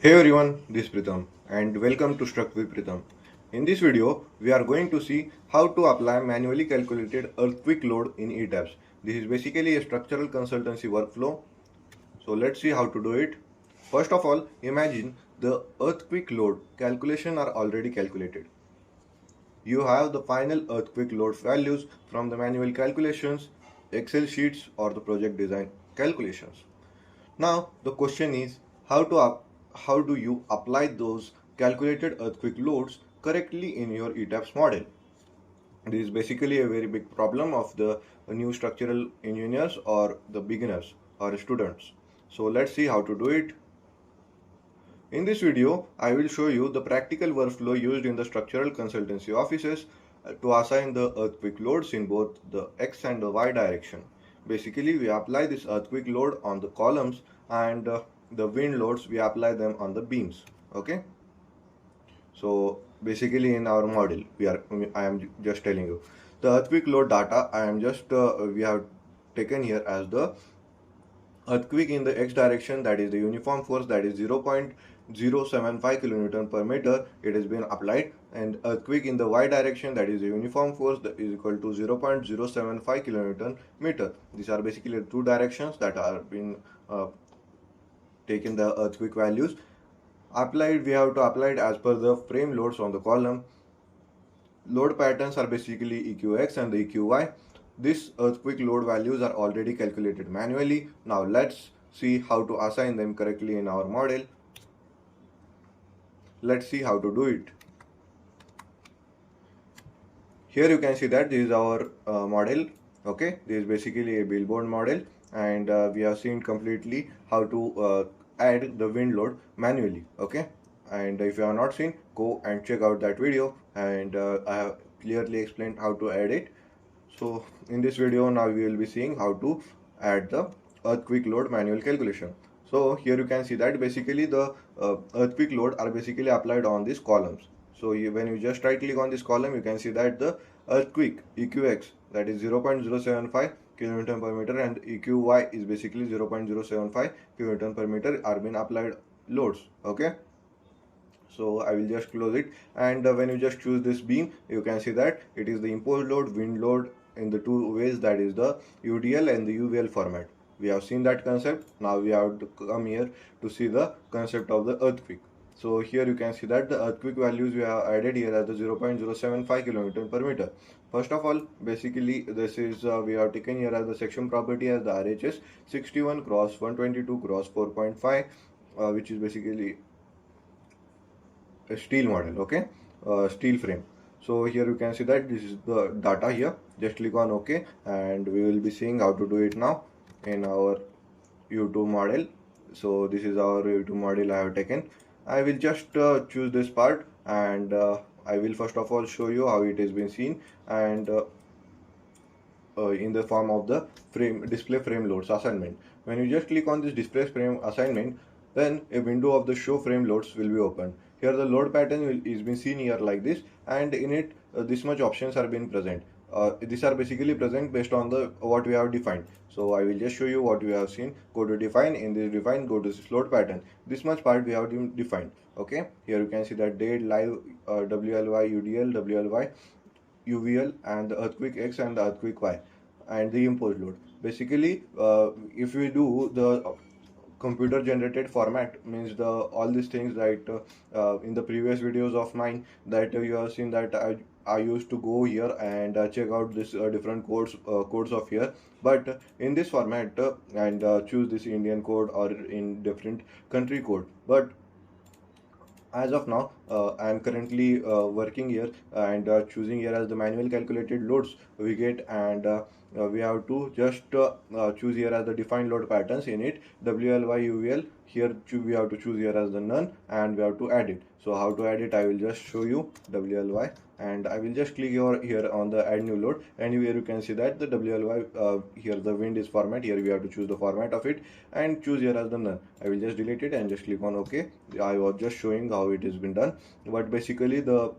Hey everyone, this is Pritam and welcome to StructWithPritam. In this video, we are going to see how to apply manually calculated earthquake load in ETABS. This is basically a structural consultancy workflow. So let's see how to do it. First of all, imagine the earthquake load calculation are already calculated. You have the final earthquake load values from the manual calculations, Excel sheets or the project design calculations. Now the question is how do you apply those calculated earthquake loads correctly in your ETABS model? This is basically a very big problem of the new structural engineers or the beginners or students. So let's see how to do it. In this video, I will show you the practical workflow used in the structural consultancy offices to assign the earthquake loads in both the X and the Y direction. Basically, we apply this earthquake load on the columns and the wind loads, we apply them on the beams. Okay. So basically in our model, I am just telling you the earthquake load data. We have taken here as the earthquake in the X direction, that is the uniform force, that is 0.075 kilonewton per meter, it has been applied, and earthquake in the Y direction, that is the uniform force, that is equal to 0.075 kilonewton meter. These are basically the two directions that are being taken the earthquake values. Applied, we have to apply it as per the frame loads on the column. Load patterns are basically EQX and the EQY. This earthquake load values are already calculated manually. Now let's see how to assign them correctly in our model. Let's see how to do it. Here you can see that this is our model. Okay, this is basically a billboard model, and we have seen completely how to add the wind load manually. Okay, and if you have not seen, go and check out that video, and I have clearly explained how to add it. So in this video now we will be seeing how to add the earthquake load manual calculation. So here you can see that basically the earthquake load are basically applied on these columns. So when you just right click on this column, you can see that the earthquake EQX, that is 0.075 kilonewton per meter, and EQY is basically 0.075 kilonewton per meter are being applied loads. Okay, so I will just close it, and when you just choose this beam, you can see that it is the imposed load, wind load in the two ways, that is the UDL and the UVL format. We have seen that concept. Now we have to come here to see the concept of the earthquake. So here you can see that the earthquake values we have added here as the 0.075 kilonewton per meter. First of all, basically this is we have taken here as the section property as the RHS 61 cross 122 cross 4.5, which is basically a steel model. Okay, steel frame. So here you can see that this is the data here. Just click on OK, and we will be seeing how to do it now in our YouTube model. So this is our YouTube model I have taken. I will just choose this part, and I will first of all show you how it has been seen, and in the form of the frame display frame loads assignment. When you just click on this display frame assignment, then a window of the show frame loads will be opened. Here the load pattern is being seen here like this, and in it this much options are being present. These are basically present based on the what we have defined. So I will just show you what we have seen. Go to define, in this define, go to this load pattern. This much part we have defined. Okay, here you can see that date, live, WLY, UDL, WLY, UVL, and the earthquake X and the earthquake Y, and the imposed load. Basically, if we do the computer generated format, means the all these things, right? In the previous videos of mine that you have seen that I used to go here and check out this different codes of here, but in this format and choose this Indian code or in different country code. But as of now, I am currently working here and choosing here as the manual calculated loads we get, and we have to just choose here as the defined load patterns in it, WLY, UVL. Here we have to choose here as the none, and we have to add it. So how to add it, I will just show you. WLY, and I will just click here on the add new load, and here you can see that the WLY, here the wind is format. Here we have to choose the format of it and choose here as the none. I will just delete it and just click on OK. I was just showing how it has been done, but basically the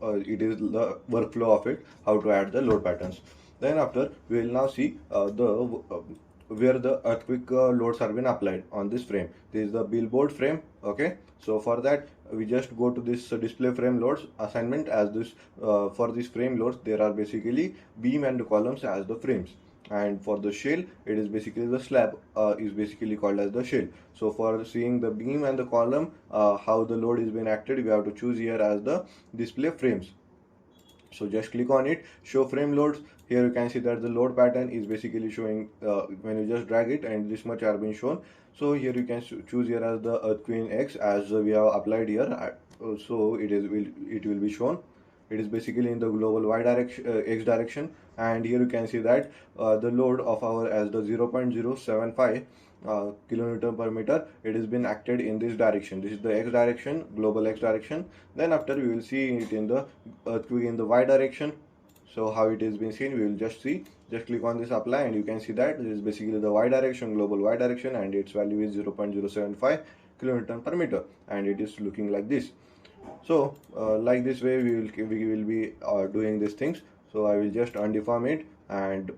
it is the workflow of it, how to add the load patterns. Then after, we will now see the where the earthquake loads are been applied on this frame. This is the billboard frame. Okay, so for that we just go to this display frame loads assignment. As this for this frame loads, there are basically beam and columns as the frames, and for the shell it is basically the slab is basically called as the shell. So for seeing the beam and the column, how the load is being acted, we have to choose here as the display frames. So just click on it, show frame loads. Here you can see that the load pattern is basically showing when you just drag it, and this much are being shown. So here you can choose here as the earthquake X, as we have applied here. So it will be shown. It is basically in the global y direction, x direction, and here you can see that the load of our as the 0.075 kilonewton per meter, it has been acted in this direction. This is the x direction, global x direction. Then after we will see it in the earthquake in the y direction. So how it is being seen, we will just see. Just click on this apply, and you can see that this is basically the y direction, global y direction, and its value is 0.075 kilonewton per meter, and it is looking like this. So like this way we will be doing these things. So I will just undeform it, and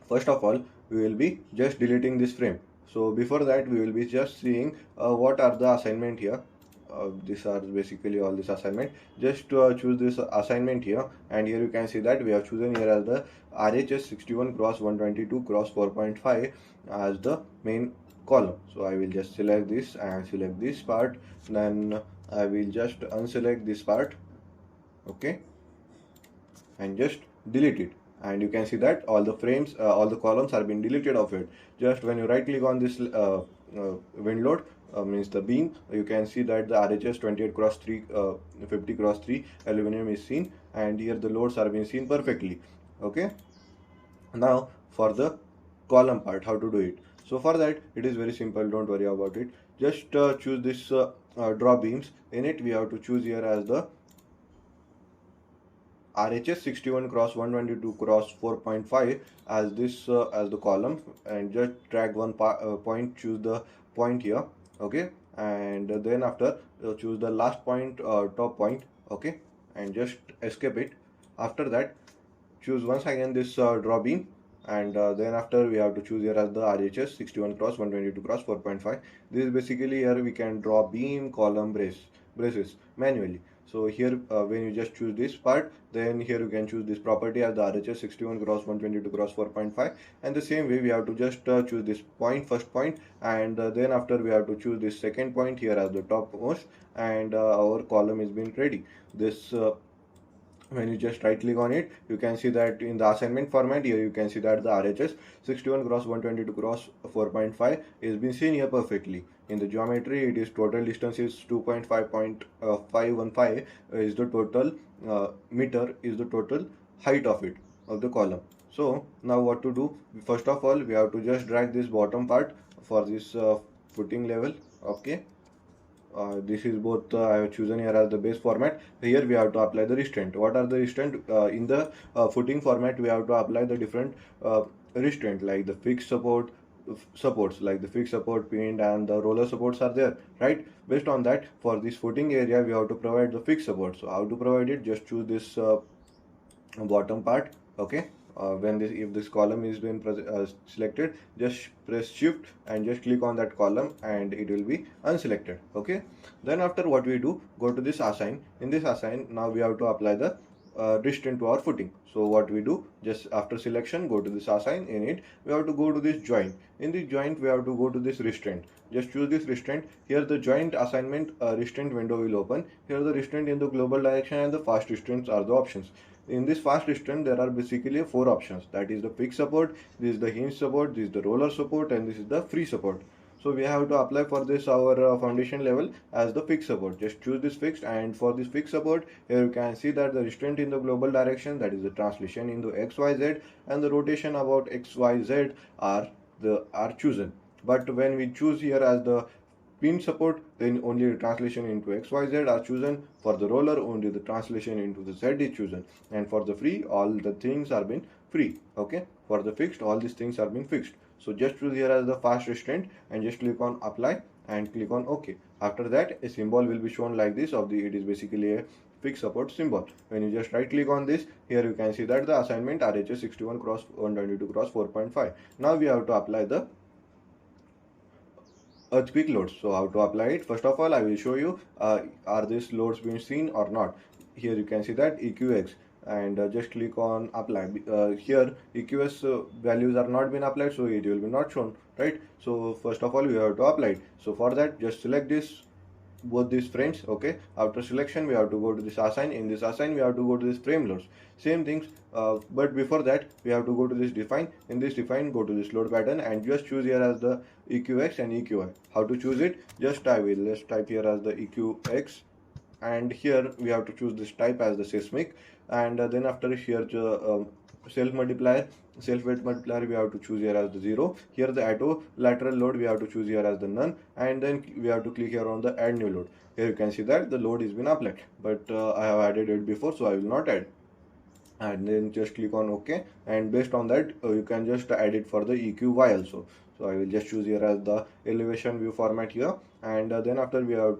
first of all we will be just deleting this frame. So before that we will be just seeing what are the assignment here. These are basically all this assignment. Just choose this assignment here, and here you can see that we have chosen here as the RHS 61 cross 122 cross 4.5 as the main column. So I will just select this and select this part, then I will just unselect this part. Okay, and just delete it, and you can see that all the frames, all the columns are being deleted of it. Just when you right click on this wind load, means the beam, you can see that the RHS 28 cross 3 50 cross 3 aluminum is seen, and here the loads are being seen perfectly. Okay, now for the column part, how to do it? So for that it is very simple, don't worry about it. Just choose this draw beams. In it we have to choose here as the RHS 61 cross 122 cross 4.5 as this as the column, and just drag one point, choose the point here. Okay, and then after choose the last point, top point. Okay, and just escape it. After that choose once again this draw beam, and then after we have to choose here as the RHS 61 cross 122 cross 4.5. This is basically here we can draw beam, column, braces manually. So here when you just choose this part, then here you can choose this property as the RHS 61 cross 122 cross 4.5, and the same way we have to just choose this point, first point, and then after we have to choose this second point here as the topmost, and our column is being ready. This when you just right click on it, you can see that in the assignment format here you can see that the RHS 61 cross 122 cross 4.5 is been seen here perfectly. In the geometry it is total distance is 2.5.515 is the total meter is the total height of it, of the column. So now what to do? First of all we have to just drag this bottom part for this footing level. Okay, this is both I have chosen here as the base format. Here we have to apply the restraint. What are the restraint? In the footing format we have to apply the different restraint, like the fixed supports, like the fixed support, pinned, and the roller supports are there, right? Based on that, for this footing area we have to provide the fixed support. So how to provide it? Just choose this bottom part. Okay, when this, if this column is been selected, just press shift and just click on that column and it will be unselected. Okay, then after what we do, go to this assign. In this assign, now we have to apply the restraint to our footing. So what we do, just after selection, go to this assign. In it we have to go to this joint. In this joint we have to go to this restraint. Just choose this restraint. Here the joint assignment restraint window will open. Here the restraint in the global direction and the fast restraints are the options. In this fast restraint there are basically 4 options, that is the fixed support, this is the hinge support, this is the roller support, and this is the free support. So we have to apply for this our foundation level as the fixed support. Just choose this fixed, and for this fixed support here you can see that the restraint in the global direction, that is the translation into XYZ, and the rotation about XYZ are chosen. But when we choose here as the pin support, then only the translation into XYZ are chosen. For the roller, only the translation into the Z is chosen, and for the free, all the things are been free. Okay, for the fixed, all these things are been fixed. So just choose here as the fast restraint and just click on apply, and click on OK. After that, a symbol will be shown like this it is basically a fixed support symbol. When you just right click on this, here you can see that the assignment RHS 61 cross 122 cross 4.5. Now we have to apply the earthquake loads. So how to apply it? First of all, I will show you are these loads being seen or not. Here you can see that EQX, and just click on apply. Here EQS values are not been applied, so it will be not shown, right? So first of all, we have to apply it. So for that, just select this both these frames. Okay, after selection we have to go to this assign. In this assign we have to go to this frame loads, same things, but before that we have to go to this define. In this define, go to this load pattern and just choose here as the EQX and EQY. How to choose it? Just let's type here as the EQX, and here we have to choose this type as the seismic, and then after here the self weight multiplier we have to choose here as the 0. Here the auto lateral load we have to choose here as the none, and then we have to click here on the add new load. Here you can see that the load is been applied, but I have added it before, so I will not add. And then just click on OK, and based on that you can just add it for the EQY also. So I will just choose here as the elevation view format here, and then after we have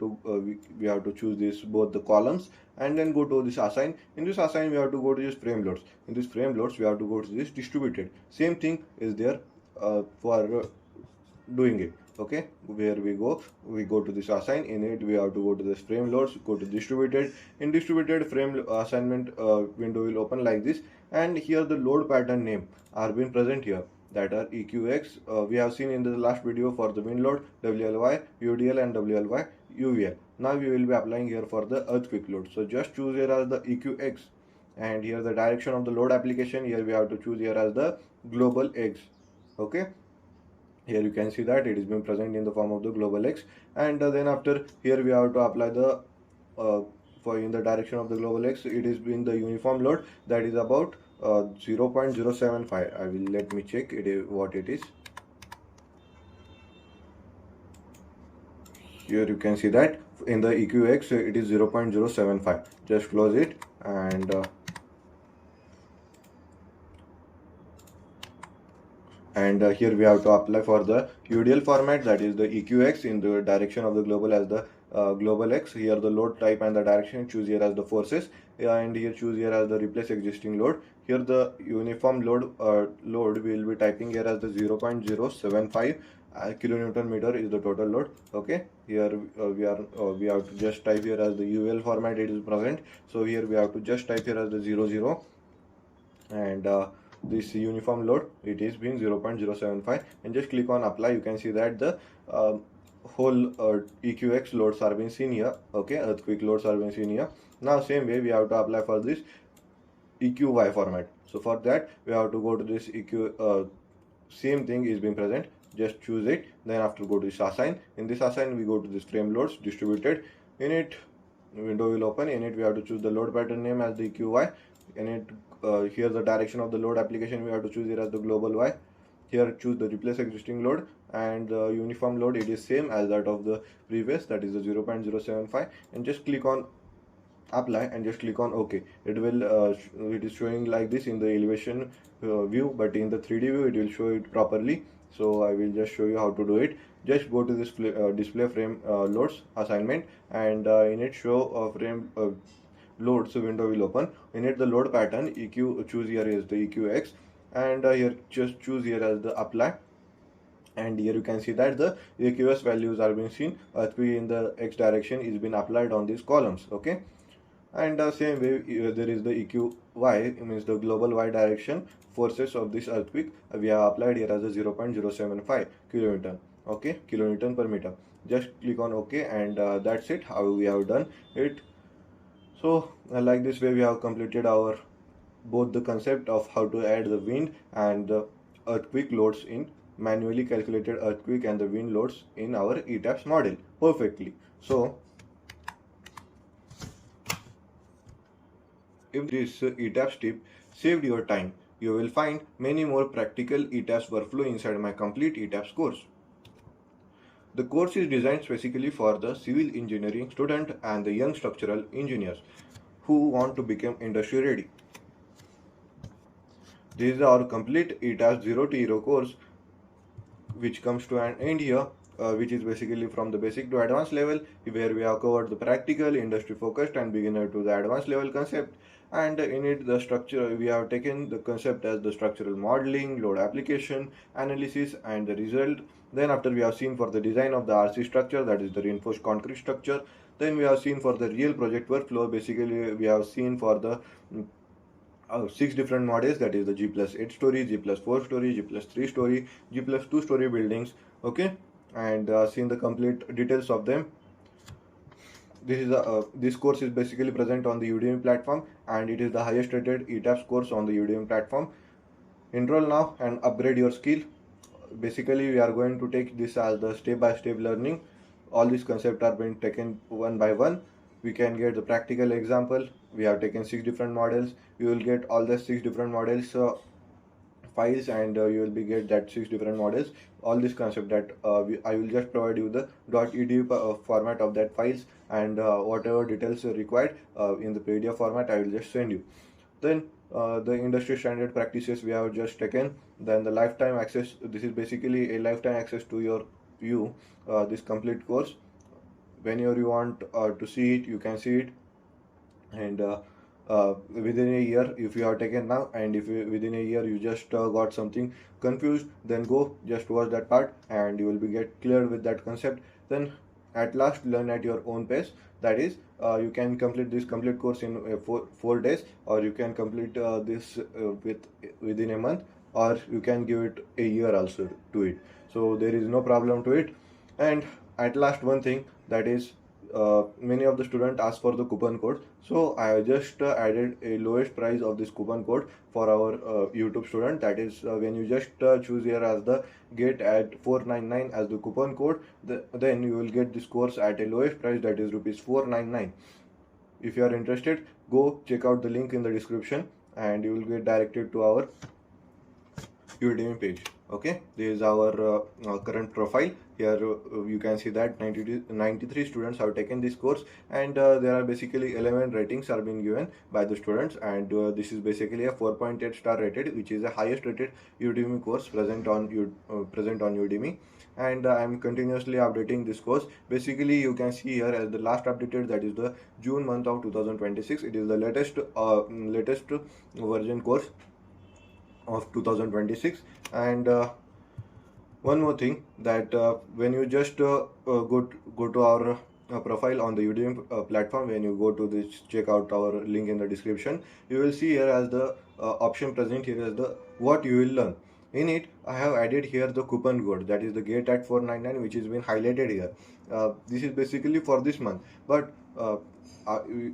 to choose this both the columns, and then go to this assign. In this assign we have to go to this frame loads. In this frame loads we have to go to this distributed. Same thing is there for doing it. Okay, where we go to this assign. In it we have to go to this frame loads, go to distributed. In distributed, frame assignment window will open like this, and here the load pattern name are being present here, that are EQX. We have seen in the last video for the wind load, WLY, UDL and WLY, UVL. Now we will be applying here for the earthquake load. So just choose here as the EQX, and here the direction of the load application, here we have to choose here as the global X. Okay, here you can see that it is being present in the form of the global X, and then after here we have to apply the for in the direction of the global X, it is in the uniform load, that is about 0.075. I will let me check what it is. Here you can see that in the EQX it is 0.075. Just close it, and here we have to apply for the UDL format, that is the EQX in the direction of the global as the global X. Here the load type and the direction choose here as the forces, and here choose here as the replace existing load. Here the uniform load we will be typing here as the 0.075 kilonewton meter is the total load. Okay, here we have to just type here as the UL format it is present, so here we have to just type here as the 00, and this uniform load it is being 0.075, and just click on apply. You can see that the whole EQX loads are being seen here. Okay, earthquake loads are being seen here. Now same way we have to apply for this EQY format. So for that we have to go to this same thing is being present, just choose it, then after go to this assign. In this assign we go to this frame loads distributed. In it window will open. In it we have to choose the load pattern name as the EQY. In it here the direction of the load application we have to choose here as the global Y. Here choose the replace existing load, and the uniform load it is same as that of the previous, that is the 0.075, and just click on apply and just click on OK. It will it is showing like this in the elevation view, but in the 3D view it will show it properly. So I will just show you how to do it. Just go to this display frame loads assignment, and in it show frame loads window will open. In it the load pattern choose here is the EQX, and here just choose here as the apply, and here you can see that the EQS values are being seen. Earthquake in the X direction is been applied on these columns. Okay, and same way there is the EQY, means the global Y direction forces of this earthquake we have applied here as a 0.075 kilonewton. Okay, kilonewton per meter. Just click on OK, and that's it, how we have done it. So like this way we have completed our both the concept of how to add the wind and the earthquake loads in manually calculated earthquake and the wind loads in our ETABS model perfectly. So if this ETABS tip saved your time, you will find many more practical ETABS workflow inside my complete ETABS course. The course is designed specifically for the civil engineering student and the young structural engineers who want to become industry ready. This is our complete ETABS 0 to Hero course, which comes to an end here. which is basically from the basic to advanced level, where we have covered the practical, industry focused and beginner to the advanced level concept. And in it, the structure, we have taken the concept as the structural modeling, load application, analysis and the result. Then after we have seen for the design of the RC structure, that is the reinforced concrete structure. Then we have seen for the real project workflow, basically we have seen for the 6 different models, that is the G+8 story, G+4 story, G+3 story, G+2 story buildings, okay, and seen the complete details of them. This course is basically present on the Udemy platform, and it is the highest rated ETABS course on the Udemy platform. Enroll now and upgrade your skill. Basically we are going to take this as the step-by-step learning. All these concepts are being taken one by one. We can get the practical example. We have taken 6 different models. You will get all the 6 different models files, and you will be get that 6 different models. All this concept that I will just provide you the .edu format of that files, and whatever details are required in the PDF format I will just send you. Then the industry standard practices we have just taken. Then the lifetime access, this is basically a lifetime access to your this complete course. Whenever you want to see it, you can see it. And within a year, if you have taken now, and if you, within a year you just got something confused, then go just watch that part and you will be get clear with that concept. Then at last learn at your own pace. That is, you can complete this complete course in 4 days, or you can complete this within a month, or you can give it a year also to it. So there is no problem to it. And at last, one thing, that is, many of the students ask for the coupon code, so I just added a lowest price of this coupon code for our YouTube student. That is, when you just choose here as the get at 499 as the coupon code, then you will get this course at a lowest price, that is rupees 499. If you are interested, go check out the link in the description and you will get directed to our Udemy page. Okay, this is our current profile. Here you can see that 93 students have taken this course, and there are basically 11 ratings are being given by the students, and this is basically a 4.8 star rated, which is the highest rated Udemy course present on Udemy. And I am continuously updating this course. Basically you can see here as the last updated, that is the June month of 2026. It is the latest version course of 2026. And one more thing, that when you just go to our profile on the Udemy platform, when you go to this, check out our link in the description, you will see here as the option present here as the what you will learn. In it, I have added here the coupon code, that is the get at 499, which has been highlighted here. This is basically for this month, but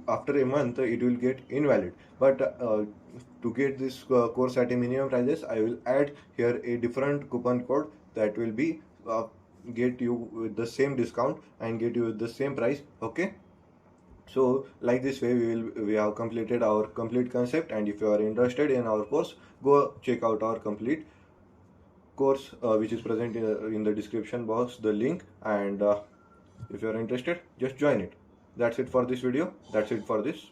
after a month it will get invalid. But to get this course at a minimum prices, I will add here a different coupon code that will be get you with the same discount and get you with the same price. Okay, so like this way we have completed our complete concept. And if you are interested in our course, go check out our complete course which is present in the description box, the link. And if you are interested, just join it. That's it for this video. That's it for this.